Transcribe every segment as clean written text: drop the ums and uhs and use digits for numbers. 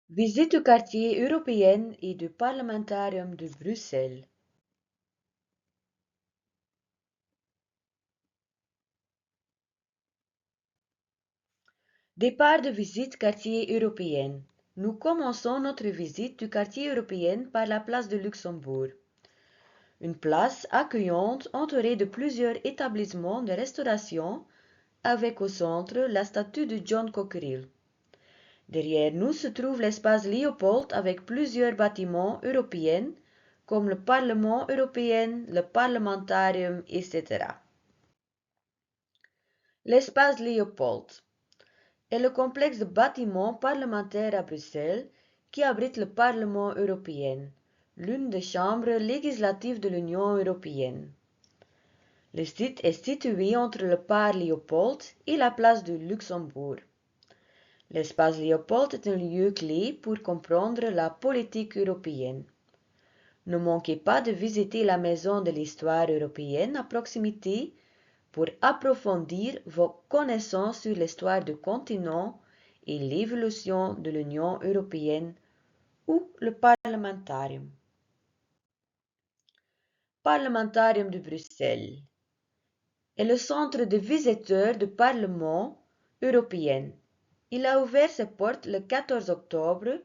Visite du quartier européen et du Parlementarium de Bruxelles. Départ de visite quartier européen. Nous commençons notre visite du quartier européen par la place de Luxembourg. Une place accueillante entourée de plusieurs établissements de restauration avec au centre la statue de John Cockerill. Derrière nous se trouve l'espace Léopold avec plusieurs bâtiments européens comme le Parlement européen, le Parlementarium, etc. L'espace Léopold est le complexe de bâtiments parlementaires à Bruxelles qui abrite le Parlement européen, l'une des chambres législatives de l'Union européenne. Le site est situé entre le Parc Léopold et la place du Luxembourg. L'espace Léopold est un lieu clé pour comprendre la politique européenne. Ne manquez pas de visiter la Maison de l'Histoire européenne à proximité pour approfondir vos connaissances sur l'histoire du continent et l'évolution de l'Union européenne ou le Parlementarium. Parlementarium de Bruxelles est le centre de visiteurs du Parlement européen. Il a ouvert ses portes le 14 octobre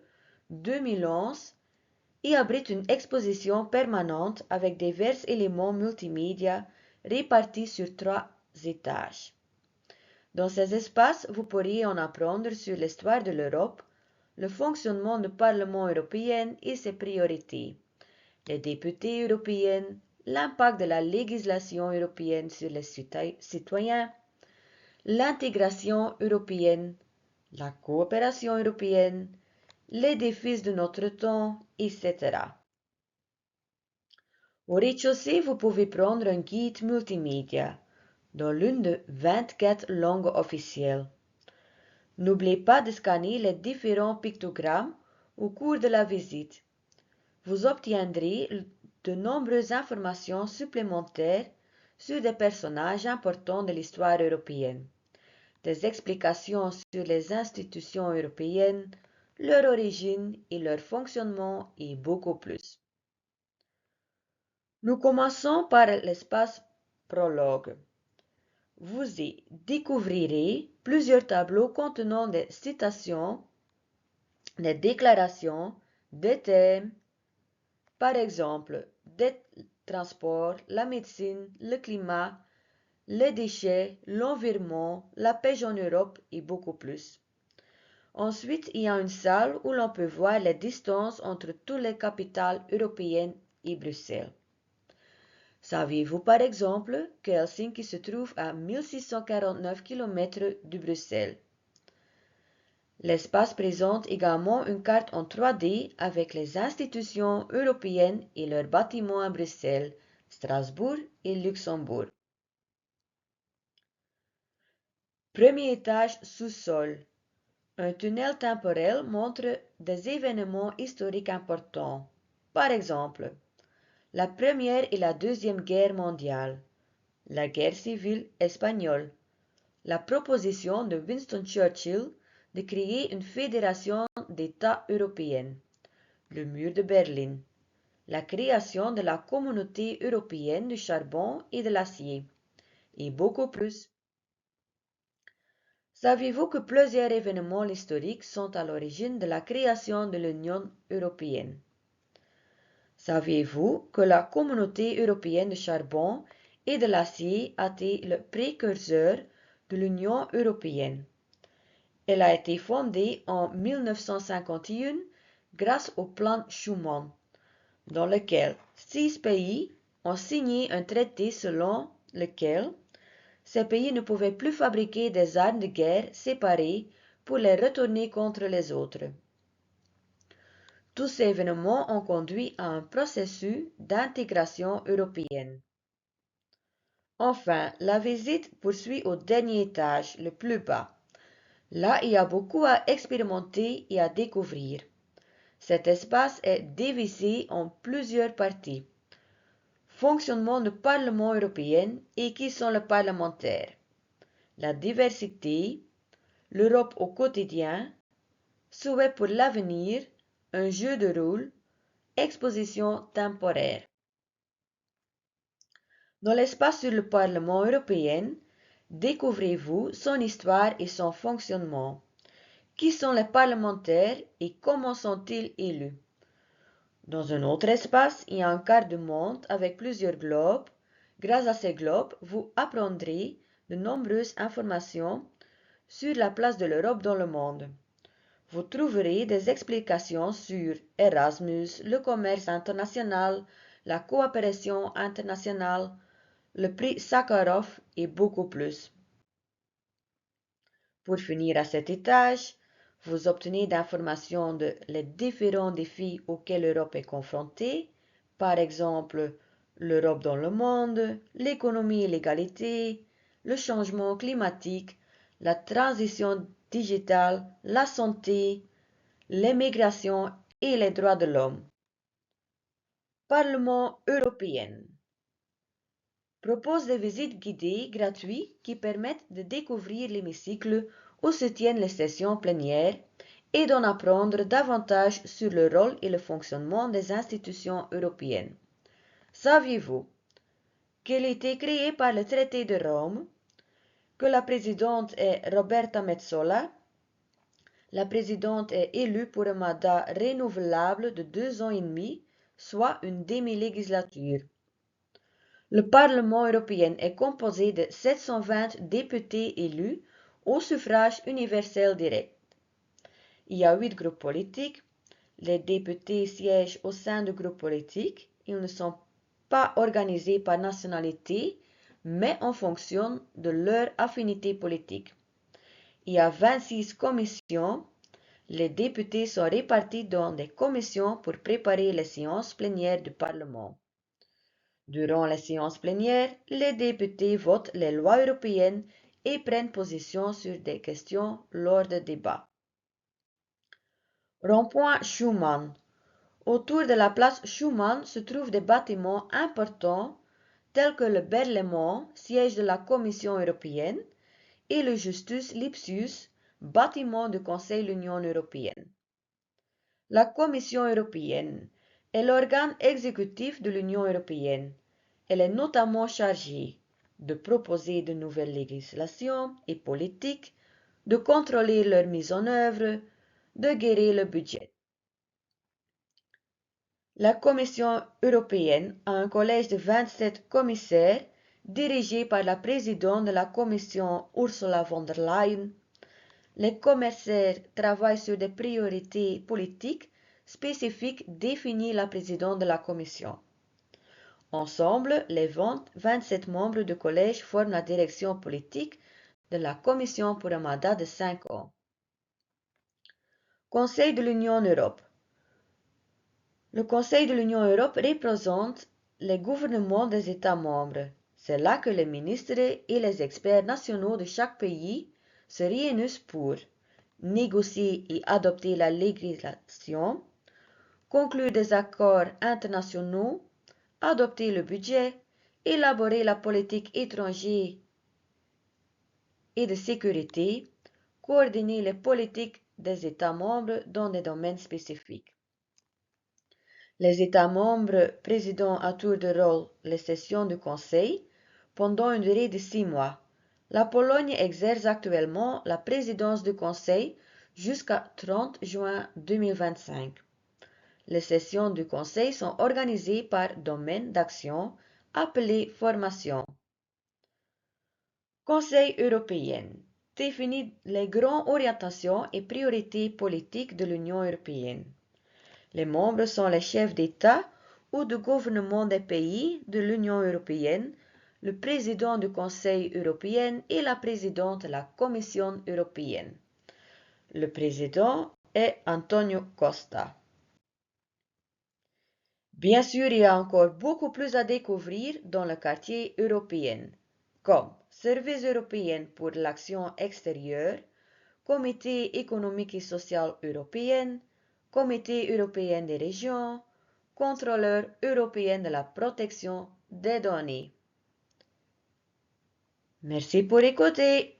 2011 et abrite une exposition permanente avec divers éléments multimédia répartis sur 3 étages. Dans ces espaces, vous pourriez en apprendre sur l'histoire de l'Europe, le fonctionnement du Parlement européen et ses priorités, les députés européens, l'impact de la législation européenne sur les citoyens, l'intégration européenne, la coopération européenne, les défis de notre temps, etc. Au rez-de-chaussée, vous pouvez prendre un guide multimédia dans l'une de 24 langues officielles. N'oubliez pas de scanner les différents pictogrammes au cours de la visite. Vous obtiendrez de nombreuses informations supplémentaires sur des personnages importants de l'histoire européenne, des explications sur les institutions européennes, leur origine et leur fonctionnement et beaucoup plus. Nous commençons par l'espace prologue. Vous y découvrirez plusieurs tableaux contenant des citations, des déclarations, des thèmes, par exemple des transports, la médecine, le climat, les déchets, l'environnement, la pêche en Europe et beaucoup plus. Ensuite, il y a une salle où l'on peut voir les distances entre toutes les capitales européennes et Bruxelles. Saviez-vous par exemple que Helsinki se trouve à 1649 km de Bruxelles? L'espace présente également une carte en 3D avec les institutions européennes et leurs bâtiments à Bruxelles, Strasbourg et Luxembourg. Premier étage sous-sol. Un tunnel temporel montre des événements historiques importants. Par exemple, la Première et la Deuxième Guerre mondiale, la guerre civile espagnole, la proposition de Winston Churchill de créer une fédération d'États européens, le mur de Berlin, la création de la communauté européenne du charbon et de l'acier, et beaucoup plus. Saviez-vous que plusieurs événements historiques sont à l'origine de la création de l'Union européenne? Saviez-vous que la communauté européenne du charbon et de l'acier a été le précurseur de l'Union européenne? Elle a été fondée en 1951 grâce au plan Schuman, dans lequel 6 pays ont signé un traité selon lequel ces pays ne pouvaient plus fabriquer des armes de guerre séparées pour les retourner contre les autres. Tous ces événements ont conduit à un processus d'intégration européenne. Enfin, la visite poursuit au dernier étage, le plus bas. Là, il y a beaucoup à expérimenter et à découvrir. Cet espace est divisé en plusieurs parties. Fonctionnement du Parlement européen et qui sont les parlementaires. La diversité, l'Europe au quotidien, souhait pour l'avenir, un jeu de rôle, exposition temporaire. Dans l'espace sur le Parlement européen, découvrez-vous son histoire et son fonctionnement. Qui sont les parlementaires et comment sont-ils élus? Dans un autre espace, il y a un quart de monde avec plusieurs globes. Grâce à ces globes, vous apprendrez de nombreuses informations sur la place de l'Europe dans le monde. Vous trouverez des explications sur Erasmus, le commerce international, la coopération internationale, le prix Sakharov et beaucoup plus. Pour finir à cet étage, vous obtenez d'informations de les différents défis auxquels l'Europe est confrontée, par exemple l'Europe dans le monde, l'économie et l'égalité, le changement climatique, la transition digitale, la santé, l'immigration et les droits de l'homme. Parlement européen propose des visites guidées gratuites qui permettent de découvrir l'hémicycle où se tiennent les sessions plénières et d'en apprendre davantage sur le rôle et le fonctionnement des institutions européennes. Saviez-vous qu'elle a été créée par le traité de Rome, que la présidente est Roberta Metsola? La présidente est élue pour un mandat renouvelable de 2 ans et demi, soit une demi-législature. Le Parlement européen est composé de 720 députés élus au suffrage universel direct. Il y a 8 groupes politiques. Les députés siègent au sein de groupes politiques. Ils ne sont pas organisés par nationalité, mais en fonction de leur affinité politique. Il y a 26 commissions. Les députés sont répartis dans des commissions pour préparer les séances plénières du Parlement. Durant les séances plénières, les députés votent les lois européennes et prennent position sur des questions lors des débats. Rond-point Schuman. Autour de la place Schuman se trouvent des bâtiments importants tels que le Berlaymont, siège de la Commission européenne, et le Justus Lipsius, bâtiment du Conseil de l'Union européenne. La Commission européenne est l'organe exécutif de l'Union européenne. Elle est notamment chargée de proposer de nouvelles législations et politiques, de contrôler leur mise en œuvre, de gérer le budget. La Commission européenne a un collège de 27 commissaires dirigé par la présidente de la Commission Ursula von der Leyen. Les commissaires travaillent sur des priorités politiques spécifiques définies par la présidente de la Commission. Ensemble, les 27 membres du collège forment la direction politique de la Commission pour un mandat de 5 ans. Conseil de l'Union Europe. Le Conseil de l'Union Europe représente les gouvernements des États membres. C'est là que les ministres et les experts nationaux de chaque pays se réunissent pour négocier et adopter la législation, conclure des accords internationaux, adopter le budget, élaborer la politique étrangère et de sécurité, coordonner les politiques des États membres dans des domaines spécifiques. Les États membres président à tour de rôle les sessions du Conseil pendant une durée de 6 mois. La Pologne exerce actuellement la présidence du Conseil jusqu'à 30 juin 2025. Les sessions du Conseil sont organisées par domaine d'action appelé formation. Conseil européen définit les grandes orientations et priorités politiques de l'Union européenne. Les membres sont les chefs d'État ou de gouvernement des pays de l'Union européenne, le président du Conseil européen et la présidente de la Commission européenne. Le président est Antonio Costa. Bien sûr, il y a encore beaucoup plus à découvrir dans le quartier européen, comme Service européen pour l'action extérieure, Comité économique et social européen, Comité européen des régions, Contrôleur européen de la protection des données. Merci pour écouter.